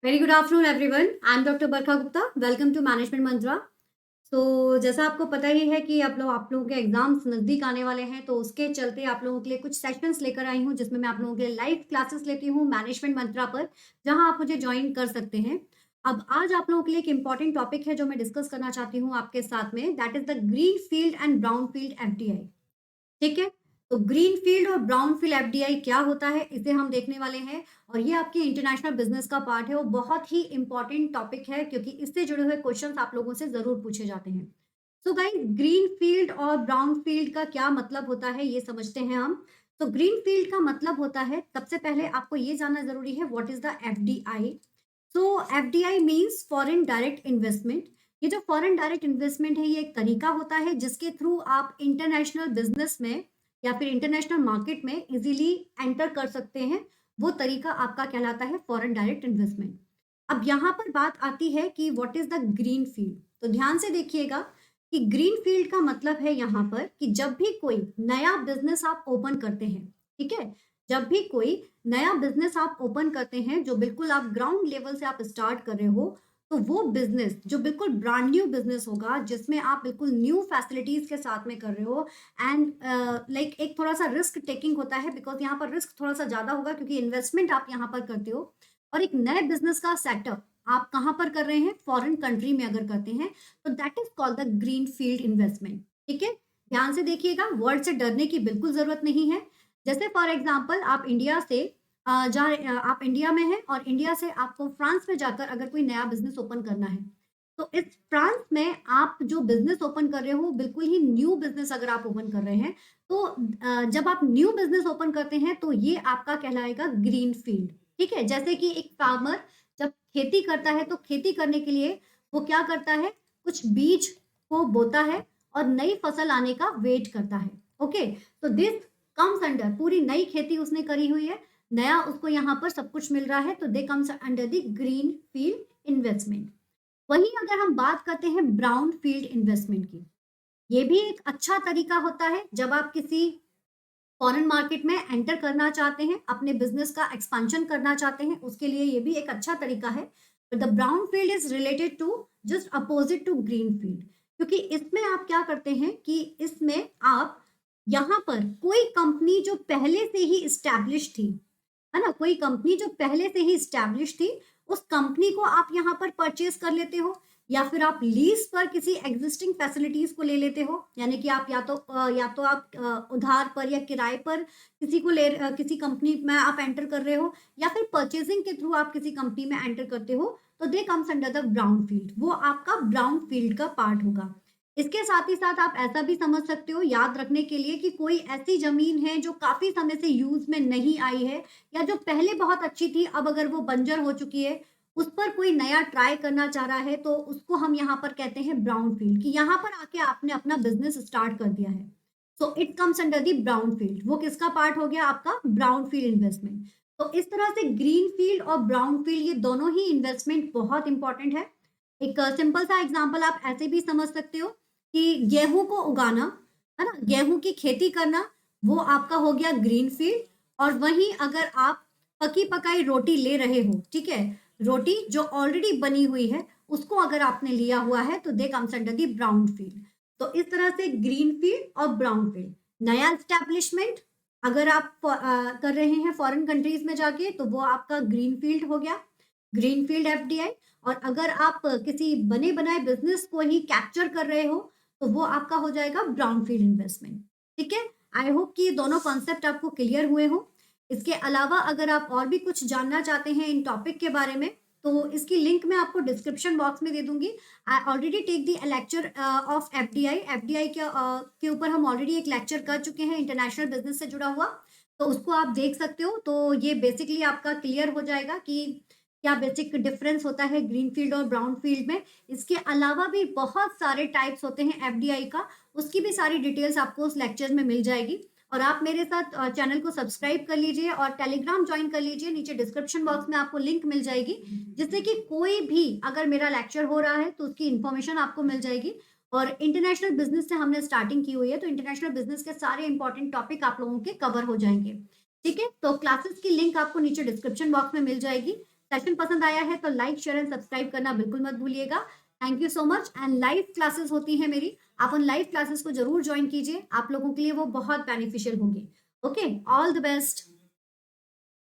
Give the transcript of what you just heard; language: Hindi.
Very good afternoon everyone. I am doctor Barkha Gupta. Welcome to management mantra. तो जैसा आपको पता ही है कि आप लोगों के एग्जाम्स नज़दीक आने वाले हैं, तो उसके चलते आप लोगों के लिए कुछ सेशंस लेकर आई हूँ, जिसमें मैं आप लोगों के लिए लाइव क्लासेस लेती हूँ मैनेजमेंट मंत्रा पर, जहाँ आप मुझे ज्वाइन कर सकते हैं। अब आज आप लोगों के लिए एक इंपॉर्टेंट टॉपिक है जो मैं डिस्कस करना चाहती हूँ आपके साथ में, that is the green field and brown field FDI. ठीक है? तो ग्रीन फील्ड और ब्राउन फील्ड एफडीआई क्या होता है, इसे हम देखने वाले हैं। और ये आपके इंटरनेशनल बिजनेस का पार्ट है और बहुत ही इंपॉर्टेंट टॉपिक है, क्योंकि इससे जुड़े हुए क्वेश्चंस आप लोगों से ज़रूर पूछे जाते हैं। सो गाइस, ग्रीन फील्ड और ब्राउन फील्ड का क्या मतलब होता है, ये समझते हैं हम। तो ग्रीन फील्ड का मतलब होता है, सबसे पहले आपको ये जानना ज़रूरी है, what is the FDI. So FDI means foreign direct investment. ये जो फॉरेन डायरेक्ट इन्वेस्टमेंट है, ये एक तरीका होता है जिसके थ्रू आप इंटरनेशनल बिजनेस में या फिर इंटरनेशनल मार्केट में इजीली एंटर कर सकते हैं। वो तरीका आपका कहलाता है फॉरेन डायरेक्ट इन्वेस्टमेंट। अब यहाँ पर बात आती है कि what is the green field. तो ध्यान से देखिएगा कि ग्रीन फील्ड का मतलब है यहाँ पर कि जब भी कोई नया बिजनेस आप ओपन करते हैं, ठीक है, जब भी कोई नया बिजनेस आप ओपन करते हैं, जो बिल्कुल आप ग्राउंड लेवल से आप स्टार्ट कर रहे हो, तो वो बिजनेस जो बिल्कुल ब्रांड न्यू बिजनेस होगा, जिसमें आप बिल्कुल न्यू फैसिलिटीज के साथ में कर रहे हो, एंड लाइक एक थोड़ा सा रिस्क टेकिंग होता है, बिकॉज यहाँ पर रिस्क थोड़ा सा ज्यादा होगा क्योंकि इन्वेस्टमेंट आप यहाँ पर करते हो। और एक नए बिजनेस का सेटअप आप कहाँ पर कर रहे हैं, फॉरेन कंट्री में अगर करते हैं, तो that is called the green field investment. ठीक है? ध्यान से देखिएगा, वर्ड से डरने की बिल्कुल जरूरत नहीं है। जैसे फॉर एग्जाम्पल आप इंडिया से आप इंडिया में हैं और इंडिया से आपको फ्रांस में जाकर अगर कोई नया बिजनेस ओपन करना है, तो इस फ्रांस में आप जो बिजनेस ओपन कर रहे हो, बिल्कुल ही न्यू बिजनेस अगर आप ओपन कर रहे हैं, तो जब आप न्यू बिजनेस ओपन करते हैं, तो ये आपका कहलाएगा ग्रीन फील्ड। ठीक है? जैसे कि एक फार्मर जब खेती करता है, तो खेती करने के लिए वो क्या करता है, कुछ बीज को बोता है और नई फसल आने का वेट करता है। ओके? तो दिस कम्स अंडर, पूरी नई खेती उसने करी हुई है, नया उसको यहाँ पर सब कुछ मिल रहा है, तो they comes under the green field investment. वहीं अगर हम बात करते हैं ब्राउन फील्ड इन्वेस्टमेंट की, ये भी एक अच्छा तरीका होता है जब आप किसी फॉरेन मार्केट में एंटर करना चाहते हैं, अपने बिजनेस का एक्सपेंशन करना चाहते हैं, उसके लिए ये भी एक अच्छा तरीका है। The brown field is related to just opposite to green field, क्योंकि इसमें आप क्या करते हैं कि इसमें आप यहाँ पर कोई कंपनी जो पहले से ही स्टैब्लिश थी, है ना, कोई कंपनी जो पहले से ही स्टैब्लिश थी, उस कंपनी को आप यहाँ पर परचेज कर लेते हो, या फिर आप लीज पर किसी एग्जिस्टिंग फैसिलिटीज को ले लेते हो। यानी कि आप या तो आप उधार पर या किराए पर किसी कंपनी में आप एंटर कर रहे हो, या फिर परचेजिंग के थ्रू आप किसी कंपनी में एंटर करते हो, तो they comes under the brown field. वो आपका ब्राउन फील्ड का पार्ट होगा। इसके साथ ही साथ आप ऐसा भी समझ सकते हो, याद रखने के लिए, कि कोई ऐसी जमीन है जो काफी समय से यूज में नहीं आई है, या जो पहले बहुत अच्छी थी, अब अगर वो बंजर हो चुकी है, उस पर कोई नया ट्राई करना चाह रहा है, तो उसको हम यहाँ पर कहते हैं ब्राउन फील्ड, कि यहाँ पर आके आपने अपना बिजनेस स्टार्ट कर दिया है। So it comes under the brown field. वो किसका पार्ट हो गया, आपका ब्राउन फील्ड इन्वेस्टमेंट। तो इस तरह से ग्रीन फील्ड और ब्राउन फील्ड, ये दोनों ही इन्वेस्टमेंट बहुत इंपॉर्टेंट है। एक सिंपल सा एग्जाम्पल आप ऐसे भी समझ सकते हो कि गेहूं को उगाना, है ना, गेहूं की खेती करना, वो आपका हो गया ग्रीन फील्ड। और वहीं अगर आप पकी पकाई रोटी ले रहे हो, ठीक है, रोटी जो ऑलरेडी बनी हुई है, उसको अगर आपने लिया हुआ है, तो they comes under the brown field. तो इस तरह से ग्रीन फील्ड और ब्राउन फील्ड, नया एस्टेब्लिशमेंट अगर आप कर रहे हैं फॉरेन कंट्रीज में जाके, तो वो आपका ग्रीन फील्ड हो गया, ग्रीन फील्ड एफडीआई। और अगर आप किसी बने बनाए बिजनेस को ही कैप्चर कर रहे हो, तो वो आपका हो जाएगा ब्राउन फील्ड इन्वेस्टमेंट। ठीक है? आई होप कि ये दोनों कॉन्सेप्ट आपको क्लियर हुए हो। इसके अलावा अगर आप और भी कुछ जानना चाहते हैं इन टॉपिक के बारे में, तो इसकी लिंक मैं आपको डिस्क्रिप्शन बॉक्स में दे दूंगी। I already take the lecture of FDI. FDI के ऊपर हम ऑलरेडी एक लेक्चर कर चुके हैं, इंटरनेशनल बिजनेस से जुड़ा हुआ। तो उसको आप देख सकते हो। तो ये बेसिकली आपका क्लियर हो जाएगा कि क्या बेसिक डिफरेंस होता है ग्रीन फील्ड और ब्राउन फील्ड में। इसके अलावा भी बहुत सारे टाइप्स होते हैं एफडीआई का, उसकी भी सारी डिटेल्स आपको उस लेक्चर में मिल जाएगी। और आप मेरे साथ चैनल को सब्सक्राइब कर लीजिए और टेलीग्राम ज्वाइन कर लीजिए। नीचे डिस्क्रिप्शन बॉक्स में आपको लिंक मिल जाएगी, जिससे कि कोई भी अगर मेरा लेक्चर हो रहा है, तो उसकी इन्फॉर्मेशन आपको मिल जाएगी। और इंटरनेशनल बिजनेस से हमने स्टार्टिंग की हुई है, तो इंटरनेशनल बिजनेस के सारे इंपॉर्टेंट टॉपिक आप लोगों के कवर हो जाएंगे। ठीक है? तो क्लासेस की लिंक आपको नीचे डिस्क्रिप्शन बॉक्स में मिल जाएगी। सेशन पसंद आया है तो लाइक, शेयर एंड सब्सक्राइब करना बिल्कुल मत भूलिएगा। Thank you so much. And live classes होती हैं मेरी, आप उन लाइव क्लासेस को जरूर ज्वाइन कीजिए, आप लोगों के लिए वो बहुत बेनिफिशियल होंगी। Okay, all the best.